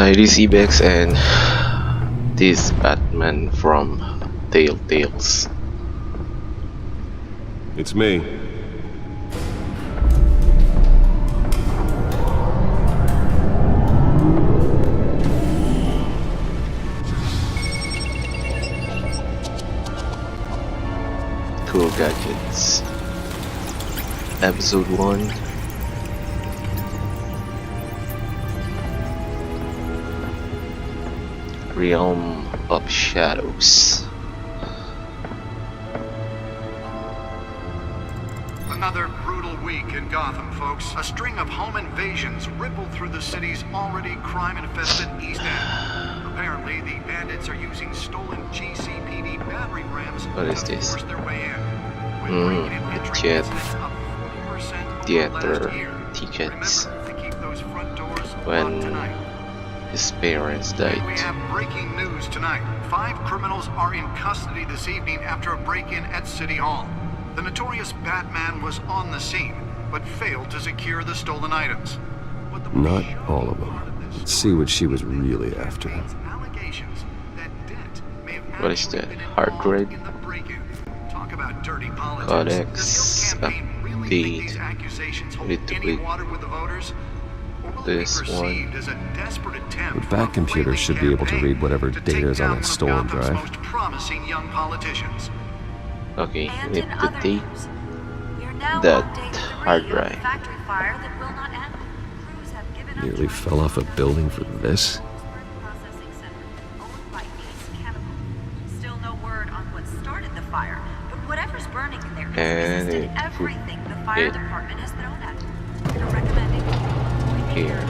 Hi, this is Ibex and this Batman from Telltales. It's me. Cool Gadgets. Episode 1. Realm of Shadows. Another brutal week in Gotham, folks. A string of home invasions rippled through the city's already crime-infested East End. Apparently, the bandits are using stolen GCPD battering rams to force their way in. With breaking and entry incidents up 40% over last year. Tickets. Remember to keep those front doors When locked tonight. his parents died. And we have breaking news tonight. 5 criminals are in custody this evening after a break-in at City Hall. The notorious Batman was on the scene, but failed to secure the stolen items. Not all of them. Let's see what she was really after. What is that? Hard drive? Codex update. Need to click this one. The back computer should be able to read whatever data is on that stolen drive. Okay, we need to take that hard drive. Nearly fell off a building for this. And it everything the fire department has thrown at it. We're recommending here.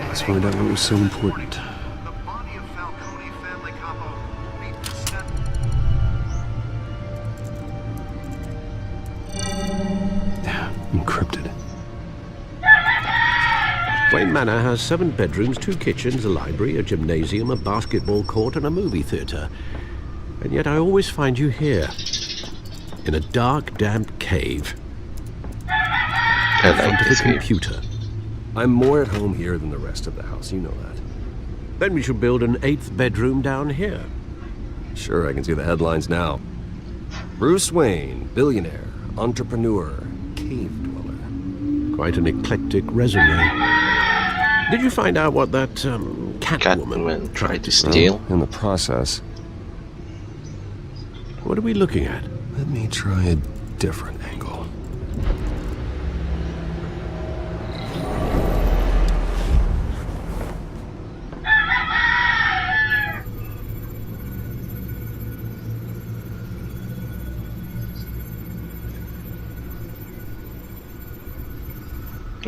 Let's find out what was so important. The body of Falcone family capo Encrypted. Wayne Manor has 7 bedrooms, 2 kitchens, a library, a gymnasium, a basketball court, and a movie theatre. And yet I always find you here, in a dark, damp cave, in front of a computer. I'm more at home here than the rest of the house, you know that. Then we should build an 8th bedroom down here. Sure, I can see the headlines now. Bruce Wayne, billionaire, entrepreneur, cave dweller. Quite an eclectic resume. Did you find out what that Catwoman tried to steal? Well, in the process. What are we looking at? Let me try a different angle.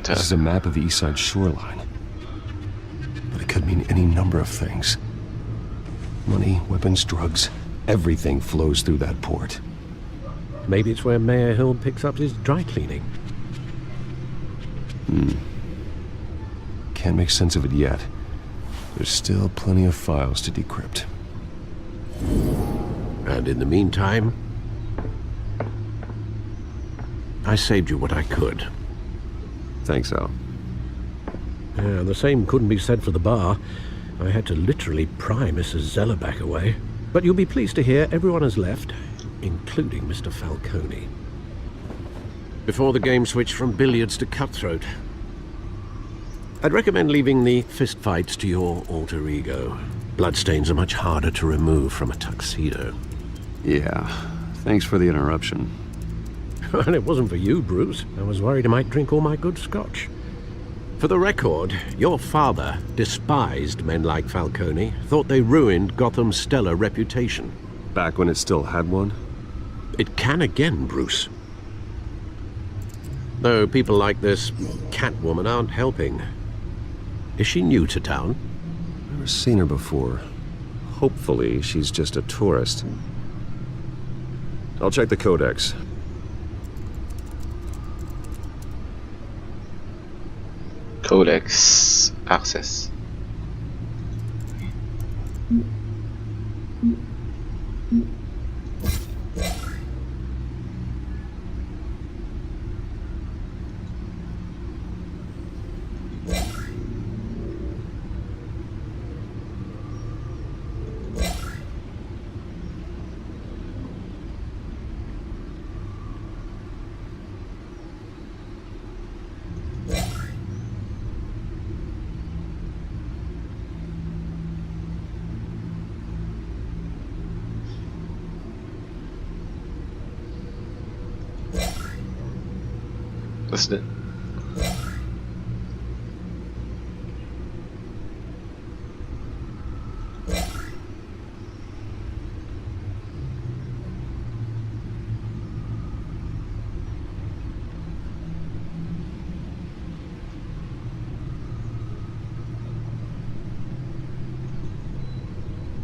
This is a map of the East Side shoreline. But it could mean any number of things. Money, weapons, drugs, everything flows through that port. Maybe it's where Mayor Hill picks up his dry cleaning. Can't make sense of it yet. There's still plenty of files to decrypt. And in the meantime, I saved you what I could. Thanks, Al. Yeah, the same couldn't be said for the bar. I had to literally pry Mrs. Zellerback away. But you'll be pleased to hear everyone has left, including Mr. Falcone. Before the game switched from billiards to cutthroat. I'd recommend leaving the fistfights to your alter ego. Bloodstains are much harder to remove from a tuxedo. Yeah, thanks for the interruption. And it wasn't for you, Bruce. I was worried I might drink all my good scotch. For the record, your father despised men like Falcone, thought they ruined Gotham's stellar reputation. Back when it still had one? It can again, Bruce. Though people like this Catwoman aren't helping. Is she new to town? Never seen her before. Hopefully, she's just a tourist. I'll check the codex. Codex access. What's that?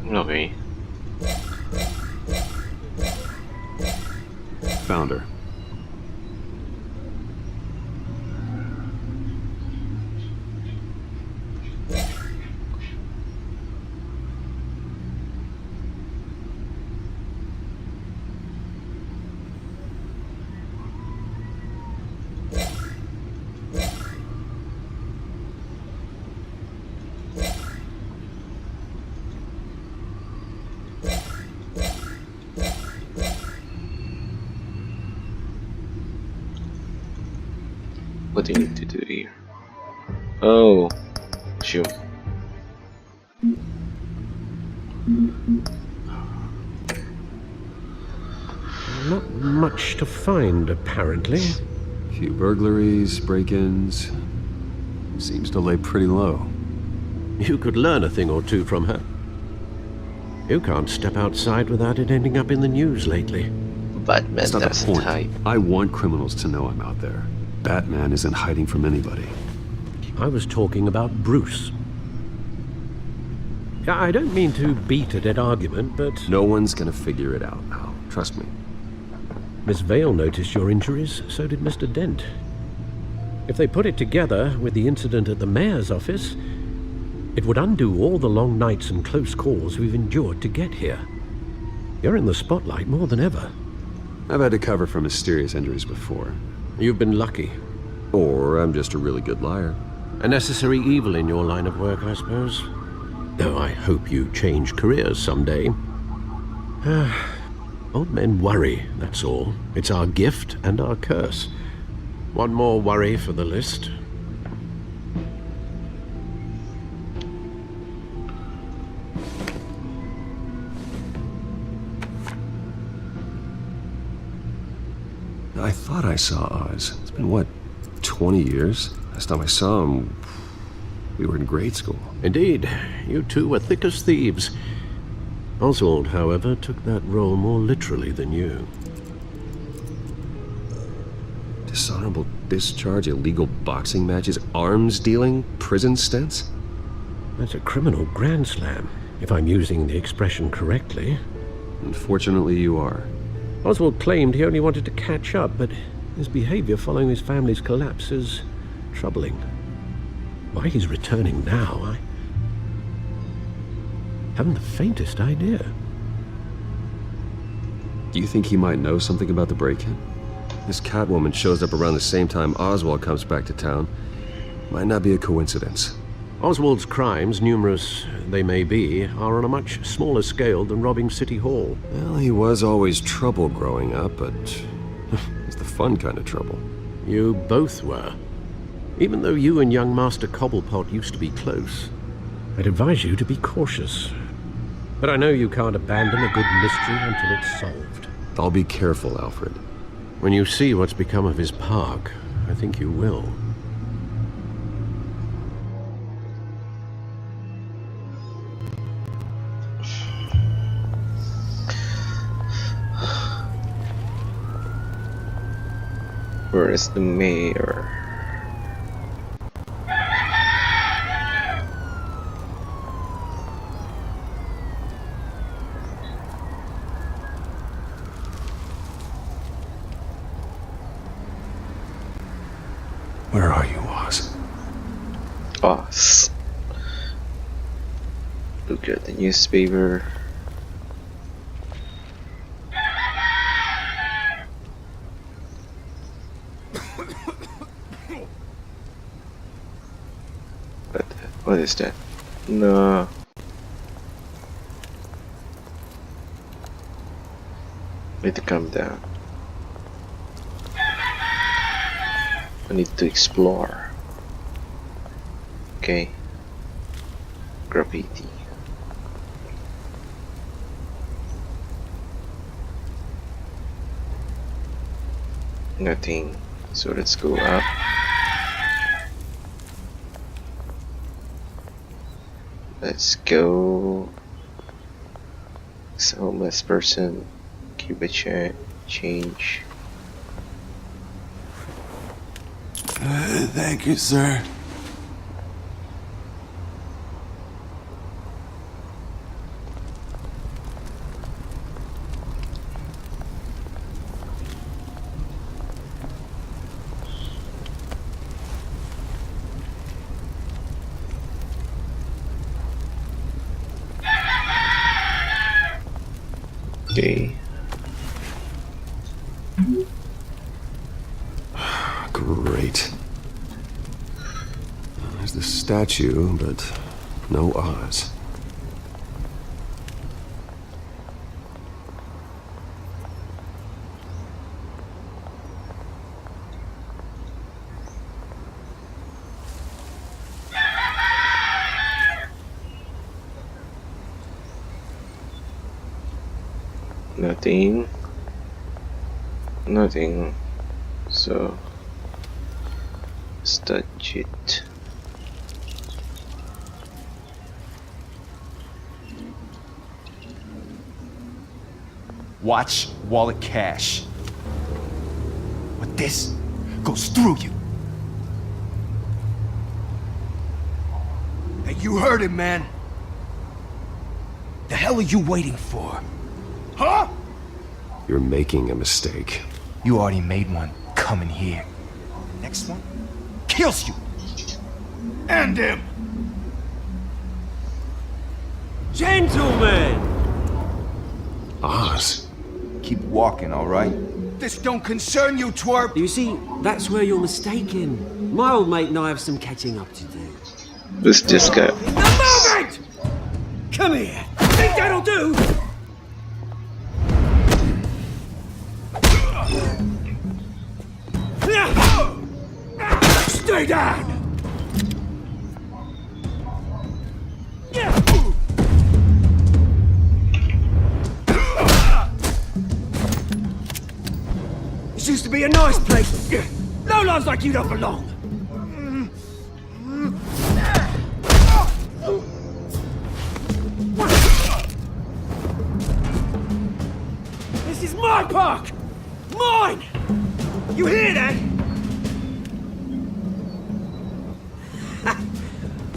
Okay. Found her. What do you need to do here? Oh, sure. Not much to find, apparently. Few burglaries, break-ins. Seems to lay pretty low. You could learn a thing or two from her. You can't step outside without it ending up in the news lately. Batman That's not the doesn't point. hide. I want criminals to know I'm out there. Batman isn't hiding from anybody. I was talking about Bruce. I don't mean to beat a dead argument, but No one's gonna figure it out now. Trust me. Miss Vale noticed your injuries, so did Mr. Dent. If they put it together with the incident at the mayor's office, it would undo all the long nights and close calls we've endured to get here. You're in the spotlight more than ever. I've had to cover for mysterious injuries before. You've been lucky. Or I'm just a really good liar. A necessary evil in your line of work, I suppose. Though I hope you change careers someday. Old men worry, that's all. It's our gift and our curse. One more worry for the list. I thought I saw Oz. It's been, what, 20 years? Last time I saw him, we were in grade school. Indeed, you two were thick as thieves. Oswald, however, took that role more literally than you. Dishonorable discharge, illegal boxing matches, arms dealing, prison stints? That's a criminal grand slam, if I'm using the expression correctly. Unfortunately, you are. Oswald claimed he only wanted to catch up, but his behavior following his family's collapse is troubling. Why he's returning now, I haven't the faintest idea. Do you think he might know something about the break-in? This Catwoman shows up around the same time Oswald comes back to town. Might not be a coincidence. Oswald's crimes, numerous they may be, are on a much smaller scale than robbing City Hall. Well, he was always trouble growing up, but it's the fun kind of trouble. You both were. Even though you and young Master Cobblepot used to be close, I'd advise you to be cautious. But I know you can't abandon a good mystery until it's solved. I'll be careful, Alfred. When you see what's become of his park, I think you will. Where is the mayor? Where are you, Oz? Oz. Look at the newspaper. What is that? No. Need to calm down. I need to explore. Okay. Graffiti. Nothing So let's go up. Let's go. So homeless person, keep a change. Thank you, sir. Okay. Great. There's the statue, but no Oz. Nothing. Nothing. So let's touch it. Watch wallet cash. But this goes through you. Hey, you heard it, man. The hell are you waiting for? Huh? You're making a mistake. You already made one coming here. Next one kills you. And him. Gentlemen! Oz? Keep walking, all right? This don't concern you, twerp. You see, that's where you're mistaken. My old mate and I have some catching up to do. Who's this guy? The moment! Come here! Think that'll do? Stay down! This used to be a nice place. No lives like you don't belong. This is my park! Mine! You hear that?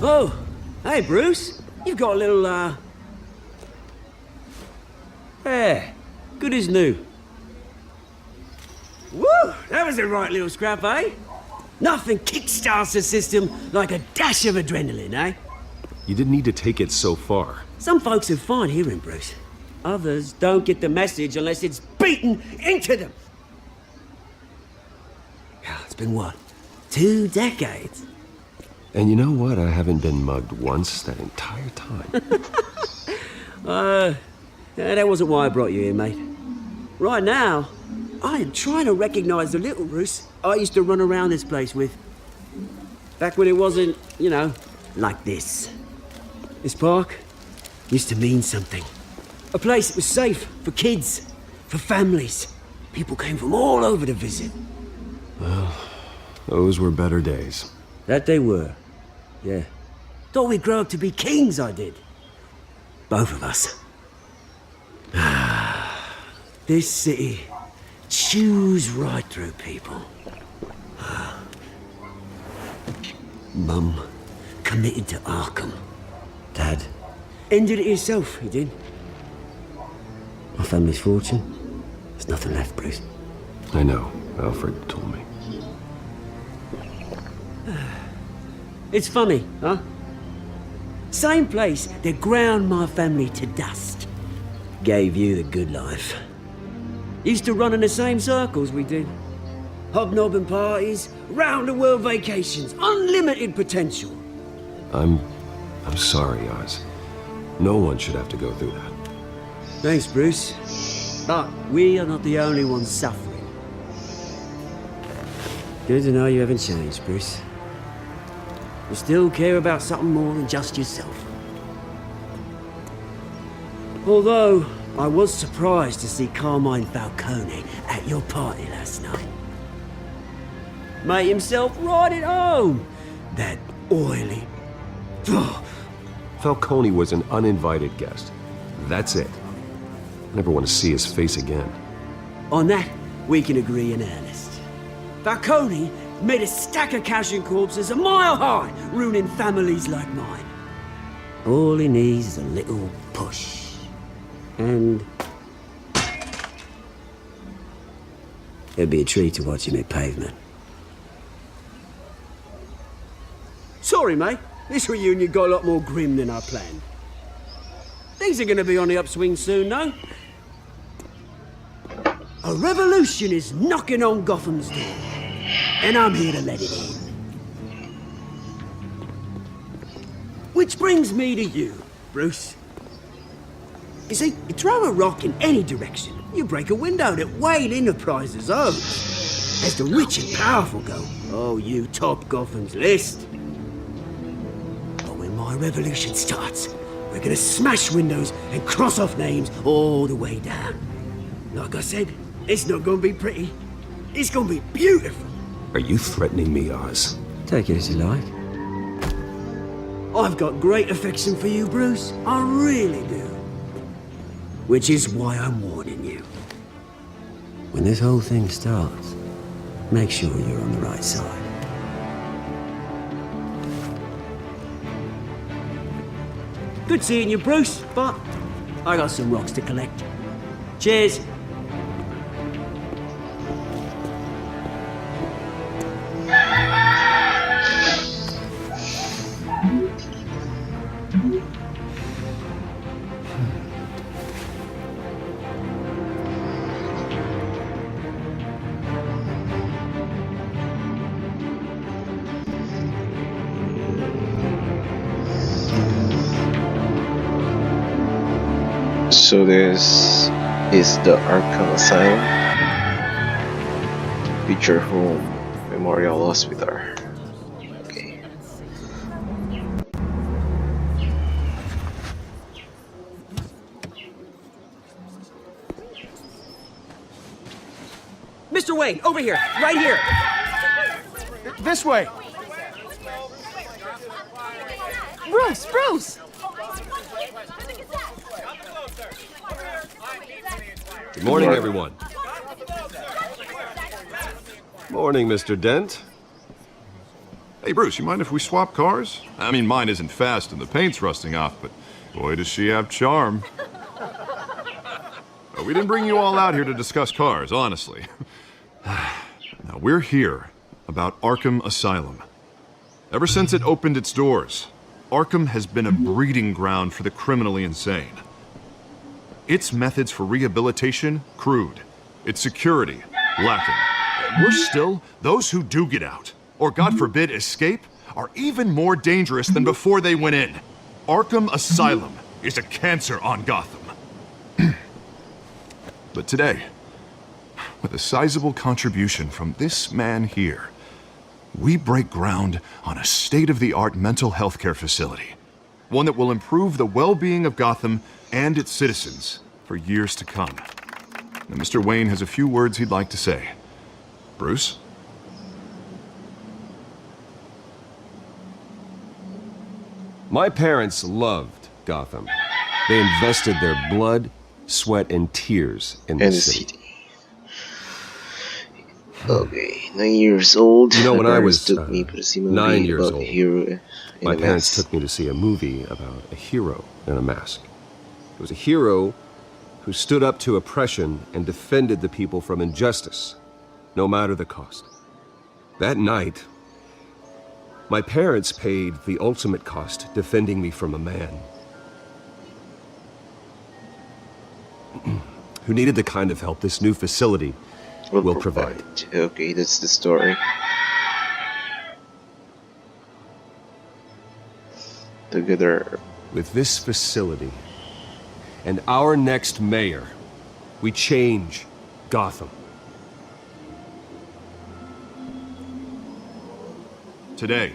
Oh, hey Bruce. You've got a little, yeah, good as new. Woo! That was a right little scrap, eh? Nothing kickstarts the system like a dash of adrenaline, eh? You didn't need to take it so far. Some folks have fine hearing, Bruce. Others don't get the message unless it's beaten into them. It's been what? 2 decades? And you know what? I haven't been mugged once that entire time. That wasn't why I brought you here, mate. Right now, I am trying to recognize the little Bruce I used to run around this place with. Back when it wasn't, you know, like this. This park used to mean something. A place that was safe for kids, for families. People came from all over to visit. Well, those were better days. That they were, yeah. Thought we'd grow up to be kings, I did. Both of us. This city chews right through people. Mum committed to Arkham. Dad ended it himself, he did. My family's fortune, there's nothing left, Bruce. I know. Alfred told me. It's funny, huh? Same place that ground my family to dust. Gave you the good life. Used to run in the same circles we did. Hobnobbing parties, round-the-world vacations, unlimited potential. I'm sorry, Oz. No one should have to go through that. Thanks, Bruce. But we are not the only ones suffering. Good to know you haven't changed, Bruce. You still care about something more than just yourself. Although, I was surprised to see Carmine Falcone at your party last night. Made himself right at home. That oily... Ugh. Falcone was an uninvited guest. That's it. I never want to see his face again. On that, we can agree in earnest. Falcone made a stack of cash and corpses a mile high, ruining families like mine. All he needs is a little push. And... it'd be a treat to watch him hit pavement. Sorry, mate. This reunion got a lot more grim than I planned. Things are gonna be on the upswing soon, though. A revolution is knocking on Gotham's door, and I'm here to let it in. Which brings me to you, Bruce. You see, you throw a rock in any direction, you break a window that Wayne Enterprises owns. As the rich and powerful go, oh, you top Gotham's list. But when my revolution starts, we're gonna smash windows and cross off names all the way down. Like I said, it's not gonna be pretty. It's gonna be beautiful. Are you threatening me, Oz? Take it as you like. I've got great affection for you, Bruce. I really do. Which is why I'm warning you. When this whole thing starts, make sure you're on the right side. Good seeing you, Bruce, but I got some rocks to collect. Cheers. So this is the Arkham Asylum, Future Home Memorial Hospital. Okay. Mr. Wayne, over here, right here. This way! Bruce! Good morning, everyone. Morning, Mr. Dent. Hey, Bruce, you mind if we swap cars? I mean, mine isn't fast and the paint's rusting off, but boy, does she have charm. We didn't bring you all out here to discuss cars, honestly. Now, we're here about Arkham Asylum. Ever since it opened its doors, Arkham has been a breeding ground for the criminally insane. Its methods for rehabilitation, crude. Its security, lacking. Worse still, those who do get out, or God forbid escape, are even more dangerous than before they went in. Arkham Asylum is a cancer on Gotham. But today, with a sizable contribution from this man here, we break ground on a state-of-the-art mental health care facility. One that will improve the well-being of Gotham and its citizens for years to come. Now, Mr. Wayne has a few words he'd like to say. Bruce? My parents loved Gotham. They invested their blood, sweat, and tears in the city. Okay, 9 years old. You know, when I was took me to see a movie 9 years about old, a hero in my a parents mask. took me to see a movie about a hero in a mask. It was a hero who stood up to oppression and defended the people from injustice, no matter the cost. That night, my parents paid the ultimate cost defending me from a man who needed the kind of help this new facility will provide. Okay, that's the story. Together. With this facility and our next mayor, we change Gotham. Today,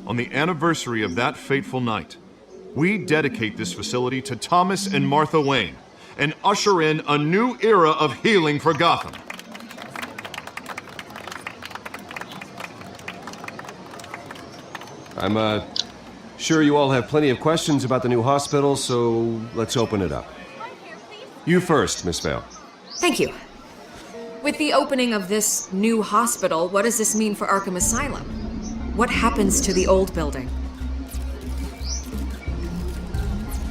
on the anniversary of that fateful night, we dedicate this facility to Thomas and Martha Wayne and usher in a new era of healing for Gotham. I'm sure you all have plenty of questions about the new hospital, so let's open it up. You first, Miss Vale. Thank you. With the opening of this new hospital, what does this mean for Arkham Asylum? What happens to the old building?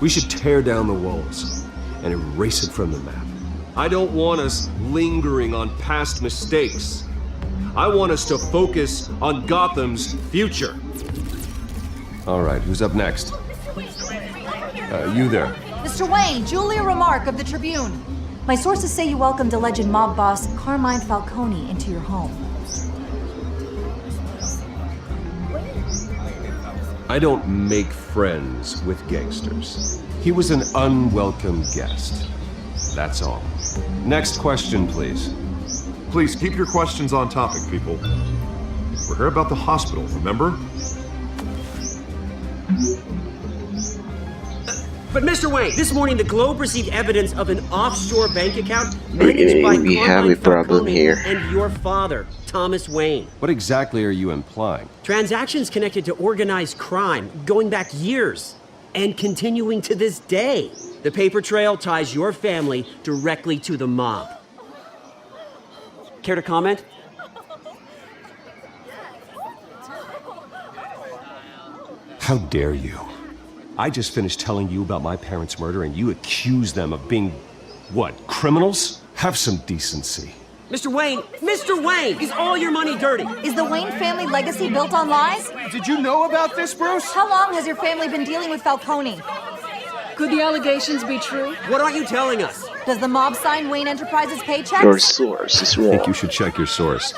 We should tear down the walls and erase it from the map. I don't want us lingering on past mistakes. I want us to focus on Gotham's future. All right, who's up next? You there. Mr. Wayne, Julia Remark of the Tribune. My sources say you welcomed alleged mob boss Carmine Falcone into your home. I don't make friends with gangsters. He was an unwelcome guest. That's all. Next question, please. Please keep your questions on topic, people. We're here about the hospital, remember? But Mr. Wayne, this morning the Globe received evidence of an offshore bank account managed by we have a problem here. And your father, Thomas Wayne. What exactly are you implying? Transactions connected to organized crime going back years and continuing to this day. The paper trail ties your family directly to the mob. Care to comment? How dare you? I just finished telling you about my parents' murder and you accuse them of being, what, criminals? Have some decency. Mr. Wayne, is all your money dirty? Is the Wayne family legacy built on lies? Did you know about this, Bruce? How long has your family been dealing with Falcone? Could the allegations be true? What aren't you telling us? Does the mob sign Wayne Enterprises paychecks? Your source is I think wrong. you should check your source.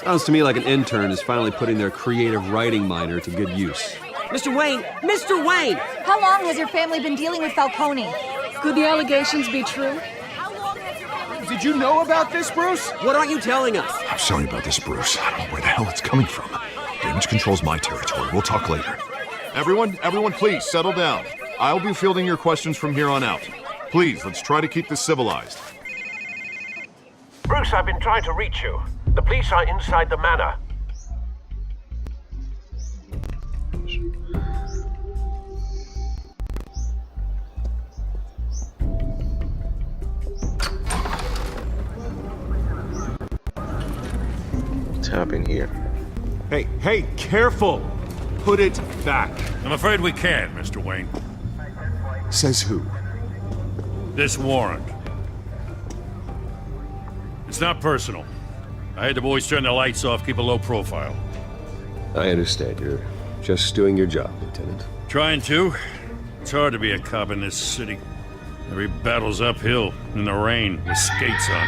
Sounds to me like an intern is finally putting their creative writing minor to good use. Mr. Wayne! How long has your family been dealing with Falcone? Could the allegations be true? Did you know about this, Bruce? What aren't you telling us? I'm sorry about this, Bruce. I don't know where the hell it's coming from. Damage control's my territory. We'll talk later. Everyone, please, settle down. I'll be fielding your questions from here on out. Please, let's try to keep this civilized. Bruce, I've been trying to reach you. The police are inside the manor. What's happening here? Hey, careful! Put it back. I'm afraid we can't, Mr. Wayne. Says who? This warrant. It's not personal. I had the boys turn the lights off, keep a low profile. I understand. You're just doing your job, Lieutenant. Trying to. It's hard to be a cop in this city. Every battle's uphill, in the rain, with skates on.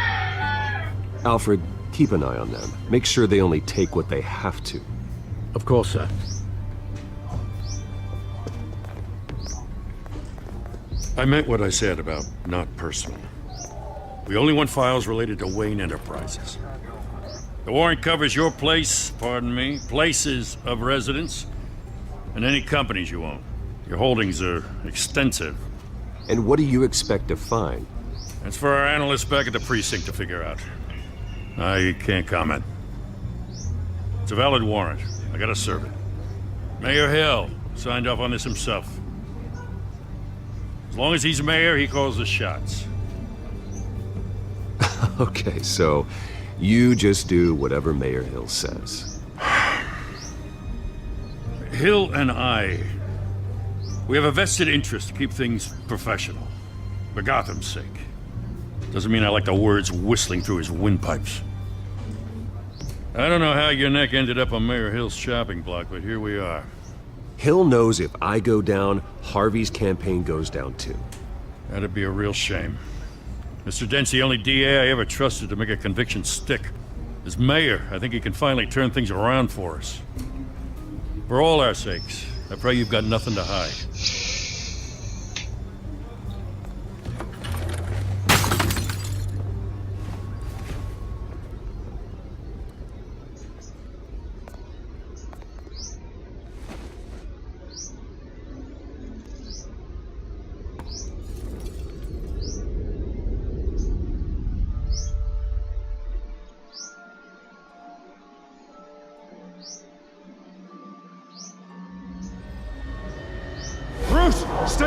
Alfred, keep an eye on them. Make sure they only take what they have to. Of course, sir. I meant what I said about not personal. We only want files related to Wayne Enterprises. The warrant covers your place, pardon me, places of residence, and any companies you own. Your holdings are extensive. And what do you expect to find? That's for our analysts back at the precinct to figure out. I can't comment. It's a valid warrant. I gotta serve it. Mayor Hill signed off on this himself. As long as he's mayor, he calls the shots. Okay, so you just do whatever Mayor Hill says. Hill and we have a vested interest to keep things professional. For Gotham's sake. Doesn't mean I like the words whistling through his windpipes. I don't know how your neck ended up on Mayor Hill's shopping block, but here we are. Hill knows if I go down, Harvey's campaign goes down too. That'd be a real shame. Mr. Dent's the only DA I ever trusted to make a conviction stick. As mayor, I think he can finally turn things around for us. For all our sakes, I pray you've got nothing to hide.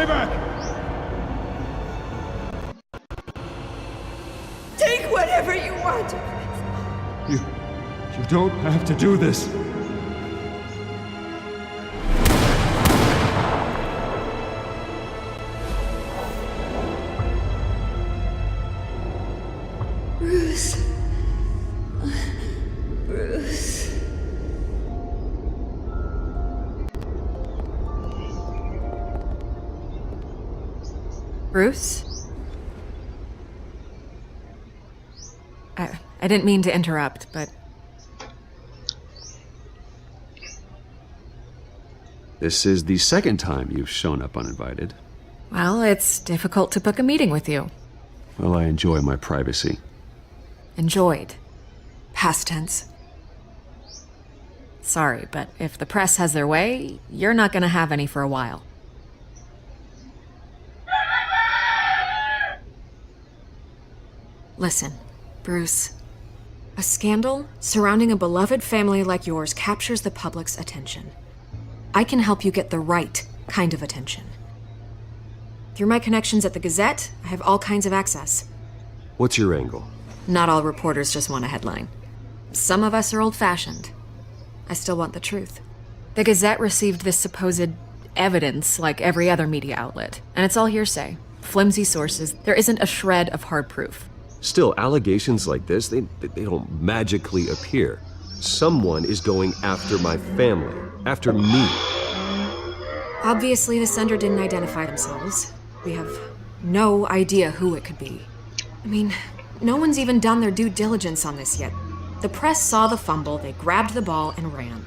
Stay back! Take whatever you want. You don't have to do this. Bruce. Bruce. Bruce? I didn't mean to interrupt, but... This is the second time you've shown up uninvited. Well, it's difficult to book a meeting with you. Well, I enjoy my privacy. Enjoyed. Past tense. Sorry, but if the press has their way, you're not gonna have any for a while. Listen, Bruce. A scandal surrounding a beloved family like yours captures the public's attention. I can help you get the right kind of attention. Through my connections at the Gazette, I have all kinds of access. What's your angle? Not all reporters just want a headline. Some of us are old-fashioned. I still want the truth. The Gazette received this supposed evidence like every other media outlet, and it's all hearsay. Flimsy sources. There isn't a shred of hard proof. Still, allegations like this, they don't magically appear. Someone is going after my family, after me. Obviously, the sender didn't identify themselves. We have no idea who it could be. I mean, no one's even done their due diligence on this yet. The press saw the fumble, they grabbed the ball and ran.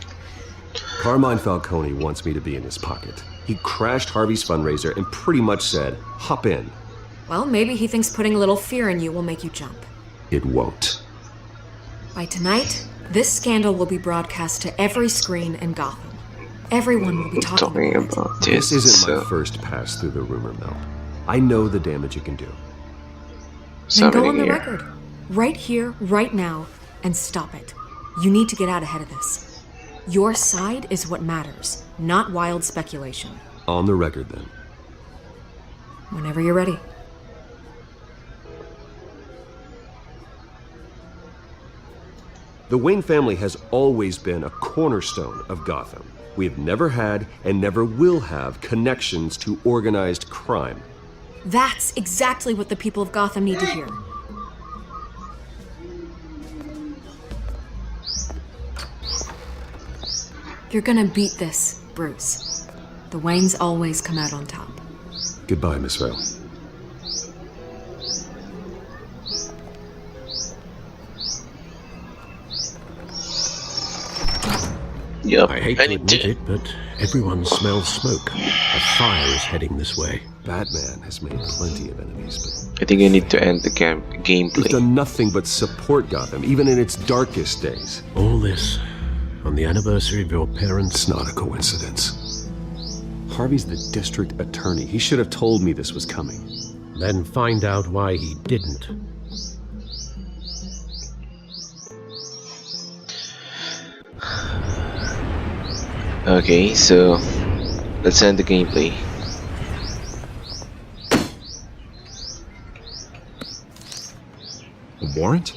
Carmine Falcone wants me to be in his pocket. He crashed Harvey's fundraiser and pretty much said, hop in. Well, maybe he thinks putting a little fear in you will make you jump. It won't. By tonight, this scandal will be broadcast to every screen in Gotham. Everyone will be talking about it. This isn't my first pass through the rumor mill. I know the damage it can do. Then go on the record. Right here, right now, and stop it. You need to get out ahead of this. Your side is what matters, not wild speculation. On the record, then. Whenever you're ready. The Wayne family has always been a cornerstone of Gotham. We have never had and never will have connections to organized crime. That's exactly what the people of Gotham need to hear. You're gonna beat this, Bruce. The Waynes always come out on top. Goodbye, Miss Vale. Yep, I hate to admit it, but everyone smells smoke. A fire is heading this way. Batman has made plenty of enemies, but I think I need to end the gameplay. he's done nothing but support Gotham, even in its darkest days. All this on the anniversary of your parents. It's not a coincidence. Harvey's the district attorney. He should have told me this was coming. Then find out why he didn't. Okay, so let's end the gameplay. A warrant?